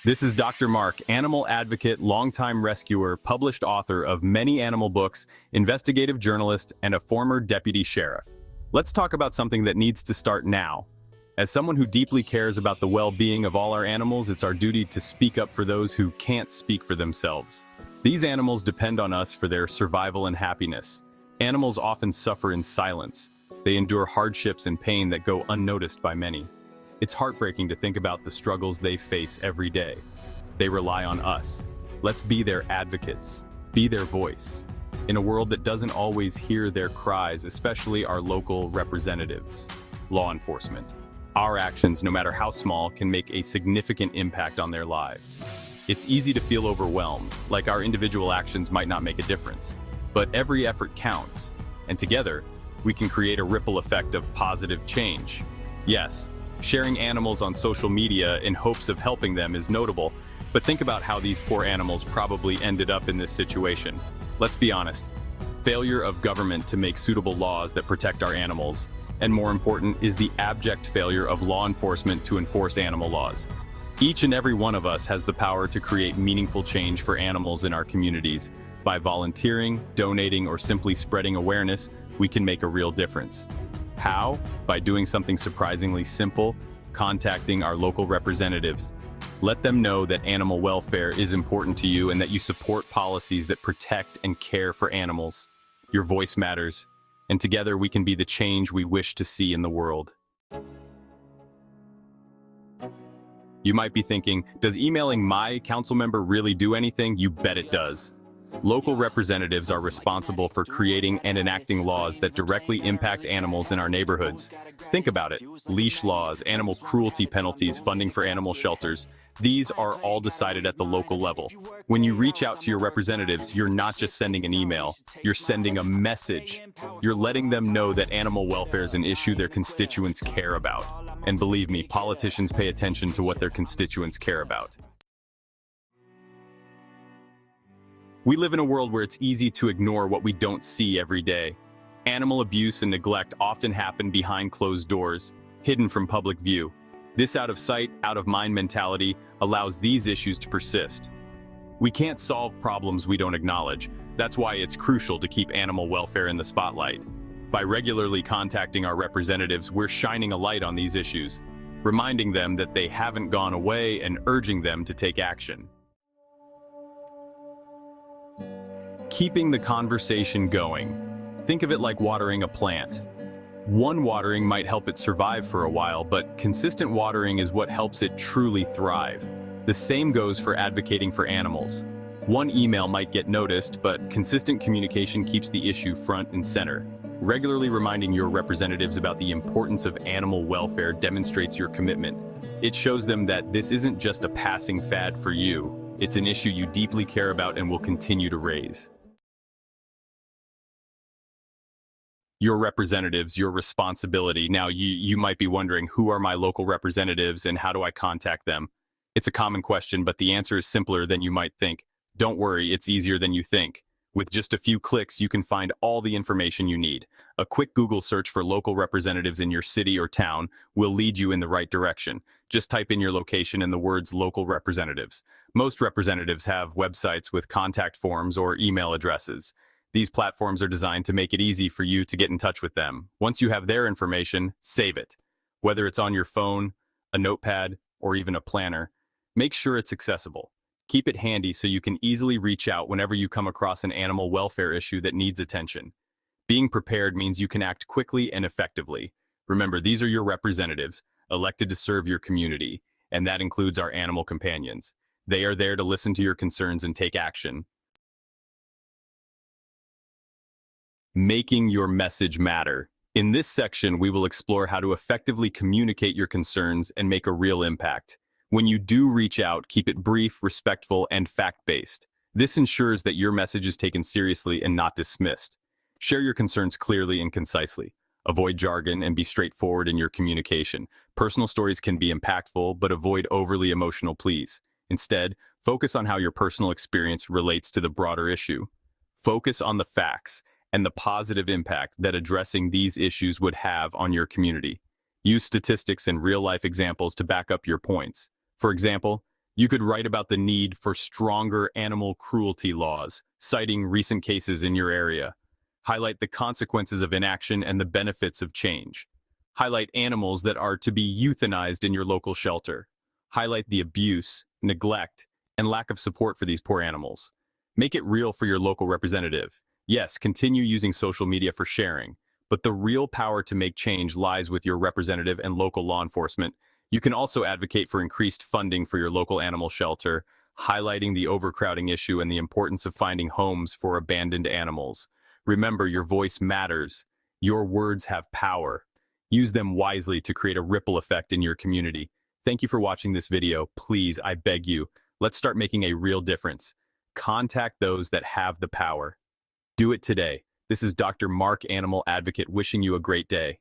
This is Dr. Mark, animal advocate, longtime rescuer, published author of many animal books, investigative journalist, and a former deputy sheriff. Let's talk about something that needs to start now. As someone who deeply cares about the well-being of all our animals, it's our duty to speak up for those who can't speak for themselves. These animals depend on us for their survival and happiness. Animals often suffer in silence. They endure hardships and pain that go unnoticed by many. It's heartbreaking to think about the struggles they face every day. They rely on us. Let's be their advocates, be their voice. In a world that doesn't always hear their cries, especially our local representatives, law enforcement. Our actions, no matter how small, can make a significant impact on their lives. It's easy to feel overwhelmed, like our individual actions might not make a difference. But every effort counts, and together, we can create a ripple effect of positive change. Yes, sharing animals on social media in hopes of helping them is notable, but think about how these poor animals probably ended up in this situation. Let's be honest. Failure of government to make suitable laws that protect our animals, and more important, is the abject failure of law enforcement to enforce animal laws. Each and every one of us has the power to create meaningful change for animals in our communities. By volunteering, donating, or simply spreading awareness, we can make a real difference. How? By doing something surprisingly simple, contacting our local representatives. Let them know that animal welfare is important to you and that you support policies that protect and care for animals. Your voice matters, and together we can be the change we wish to see in the world. You might be thinking, does emailing my council member really do anything? You bet it does. Local representatives are responsible for creating and enacting laws that directly impact animals in our neighborhoods. Think about it. Leash laws, animal cruelty penalties, funding for animal shelters. These are all decided at the local level. When you reach out to your representatives, you're not just sending an email, you're sending a message. You're letting them know that animal welfare is an issue their constituents care about. And believe me, politicians pay attention to what their constituents care about. We live in a world where it's easy to ignore what we don't see every day. Animal abuse and neglect often happen behind closed doors, hidden from public view. This out of sight, out of mind mentality allows these issues to persist. We can't solve problems we don't acknowledge. That's why it's crucial to keep animal welfare in the spotlight. By regularly contacting our representatives, we're shining a light on these issues, reminding them that they haven't gone away and urging them to take action. Keeping the conversation going. Think of it like watering a plant. One watering might help it survive for a while, but consistent watering is what helps it truly thrive. The same goes for advocating for animals. One email might get noticed, but consistent communication keeps the issue front and center. Regularly reminding your representatives about the importance of animal welfare demonstrates your commitment. It shows them that this isn't just a passing fad for you. It's an issue you deeply care about and will continue to raise. Your representatives, your responsibility. Now, you might be wondering, who are my local representatives and how do I contact them? It's a common question, but the answer is simpler than you might think. Don't worry, it's easier than you think. With just a few clicks, you can find all the information you need. A quick Google search for local representatives in your city or town will lead you in the right direction. Just type in your location and the words local representatives. Most representatives have websites with contact forms or email addresses. These platforms are designed to make it easy for you to get in touch with them. Once you have their information, save it. Whether it's on your phone, a notepad, or even a planner, make sure it's accessible. Keep it handy so you can easily reach out whenever you come across an animal welfare issue that needs attention. Being prepared means you can act quickly and effectively. Remember, these are your representatives, elected to serve your community, and that includes our animal companions. They are there to listen to your concerns and take action. Making your message matter. In this section, we will explore how to effectively communicate your concerns and make a real impact. When you do reach out, keep it brief, respectful, and fact-based. This ensures that your message is taken seriously and not dismissed. Share your concerns clearly and concisely. Avoid jargon and be straightforward in your communication. Personal stories can be impactful, but avoid overly emotional pleas. Instead, focus on how your personal experience relates to the broader issue. Focus on the facts and the positive impact that addressing these issues would have on your community. Use statistics and real-life examples to back up your points. For example, You could write about the need for stronger animal cruelty laws, citing recent cases in your area. Highlight the consequences of inaction and the benefits of change. Highlight animals that are to be euthanized in your local shelter. Highlight the abuse, neglect, and lack of support for these poor animals. Make it real for your local representative. Yes, continue using social media for sharing, but the real power to make change lies with your representative and local law enforcement. You can also advocate for increased funding for your local animal shelter, highlighting the overcrowding issue and the importance of finding homes for abandoned animals. Remember, your voice matters. Your words have power. Use them wisely to create a ripple effect in your community. Thank you for watching this video. Please, I beg you, let's start making a real difference. Contact those that have the power. Do it today. This is Dr. Mark, Animal Advocate, wishing you a great day.